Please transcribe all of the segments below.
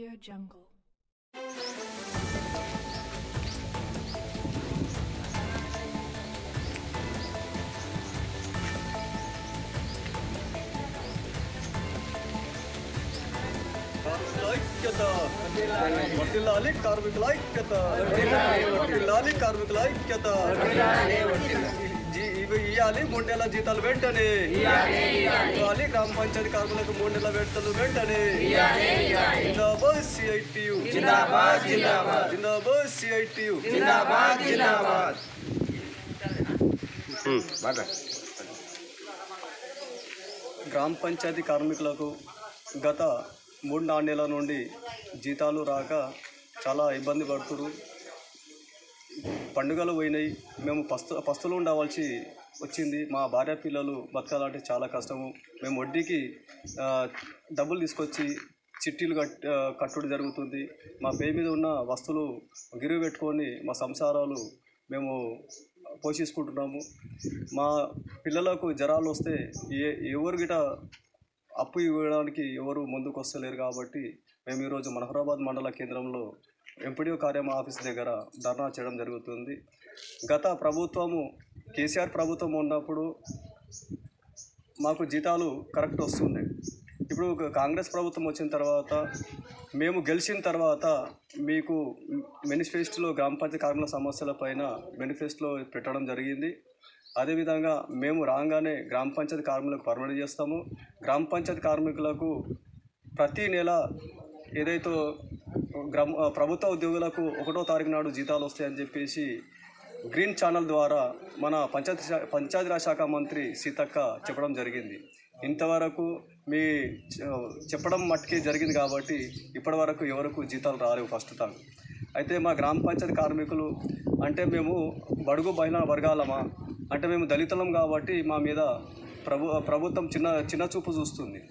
AudioJungle. వర్ధిల్లాలి కార్మికుల ఐక్యత, వర్ధిల్లాలి కార్మికుల ఐక్యత. ఇవ్వాలి 3 నెలల జీతాలు వెంటనే, ఇవ్వాలి గ్రామ పంచాయతీ కార్మికులకు 3 నెలల వేతనాలు వెంటనే. జిందాబాద్ సిఐటియు, జిందాబాద్ జిందాబాద్, జిందాబాద్ సిఐటియు, జిందాబాద్ జిందాబాద్. గ్రామ పంచాయతీ కార్మికులకు గత 3-4 నెలల నుండి జీతాలు రాక చాలా ఇబ్బంది పడుతున్నారు. పండుగలు పోయినాయి, మేము పస్తులు ఉండవలసి వచ్చింది. మా భార్య పిల్లలు బతకాలంటే చాలా కష్టము. మేము వడ్డీకి డబ్బులు తీసుకొచ్చి చిట్టీలు కట్టుడు జరుగుతుంది. మా పేరు మీద ఉన్న వస్తువులు గిరువు పెట్టుకొని మా సంసారాలు మేము పోషించుకుంటున్నాము. మా పిల్లలకు జ్వరాలు వస్తే ఎవరు గిట అప్పు ఇవ్వడానికి ఎవరు ముందుకు వస్తలేరు. కాబట్టి మేము ఈరోజు మనోహరాబాద్ మండల కేంద్రంలో ఎంపీడీఓ కార్యాలయం ఆఫీస్ దగ్గర ధర్నా చేయడం జరుగుతుంది. గత ప్రభుత్వము కేసీఆర్ ప్రభుత్వం ఉన్నప్పుడు మాకు జీతాలు కరెక్ట్ వస్తుండే. ఇప్పుడు కాంగ్రెస్ ప్రభుత్వం వచ్చిన తర్వాత, మేము గెలిచిన తర్వాత మీకు మేనిఫెస్టోలో గ్రామ పంచాయతీ కార్మికుల సమస్యల పైన మేనిఫెస్టోలో పెట్టడం జరిగింది. అదేవిధంగా మేము రాగానే గ్రామ పంచాయతీ కార్మికులకు పర్మనెంట్ చేస్తాము. గ్రామ పంచాయతీ కార్మికులకు ప్రతి నెల ఏదైతే ప్రభుత్వ ఉద్యోగులకు 1వ తారీఖు నాడు జీతాలు వస్తాయని చెప్పేసి గ్రీన్ ఛానల్ ద్వారా మన పంచాయతీరాజ్ శాఖ మంత్రి సీతక్క చెప్పడం జరిగింది. ఇంతవరకు మీ చెప్పడం మట్టుకే జరిగింది కాబట్టి ఇప్పటి వరకు ఎవరికి జీతాలు రాలేవు ఫస్ట్ టైం. అయితే మా గ్రామ పంచాయతీ కార్మికులు అంటే మేము బడుగు బలహీన వర్గాలమా అంటే మేము దళితులం కాబట్టి మా మీద ప్రభుత్వం చిన్న చూపు చూస్తుంది.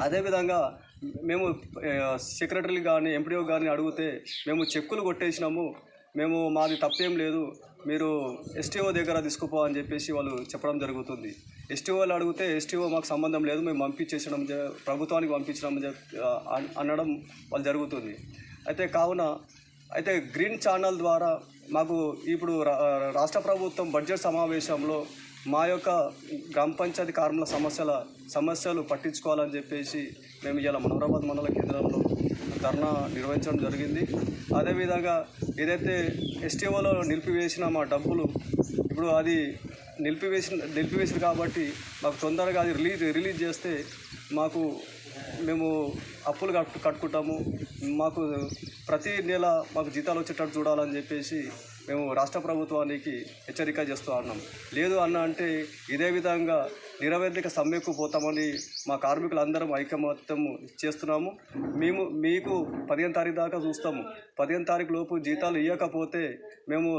అదేవిధంగా మేము సెక్రటరీలు కానీ ఎంపీడీఓ కానీ అడిగితే మేము చెక్కులు కొట్టేసినాము, మేము మాది తప్పేం లేదు, మీరు ఎస్టీఓ దగ్గర తీసుకుపో అని చెప్పేసి వాళ్ళు చెప్పడం జరుగుతుంది. ఎస్టీఓలు అడిగితే ఎస్టీఓ మాకు సంబంధం లేదు, మేము పంపించేసడం ప్రభుత్వానికి పంపించడం అనడం వాళ్ళు జరుగుతుంది. అయితే గ్రీన్ ఛానల్ ద్వారా మాకు ఇప్పుడు రాష్ట్ర ప్రభుత్వం బడ్జెట్ సమావేశంలో మా యొక్క గ్రామ పంచాయతీ కార్మికుల సమస్యలు పట్టించుకోవాలని చెప్పేసి మేము ఇలా మనోహరాబాద్ మండల కేంద్రంలో ధర్నా నిర్వహించడం జరిగింది. అదేవిధంగా ఏదైతే ఎస్టీఓలో నిలిపివేసిన మా డబ్బులు ఇప్పుడు అది నిలిపివేసింది కాబట్టి మాకు తొందరగా అది రిలీజ్ చేస్తే మేము అప్పులు కట్టుకుంటాము. మాకు ప్రతి నెల మాకు జీతాలు వచ్చేటట్టు చూడాలని చెప్పేసి మేము రాష్ట్ర ప్రభుత్వానికి హెచ్చరిక చేస్తూ ఉన్నాం. లేదు అంటే ఇదే విధంగా నిరవధిక సమ్మెకు పోతామని మా కార్మికులందరం ఐకమత్యం చేస్తున్నాము. మీకు 15వ తారీఖు దాకా చూస్తాము. 15వ తారీఖు లోపు జీతాలు ఇవ్వకపోతే మేము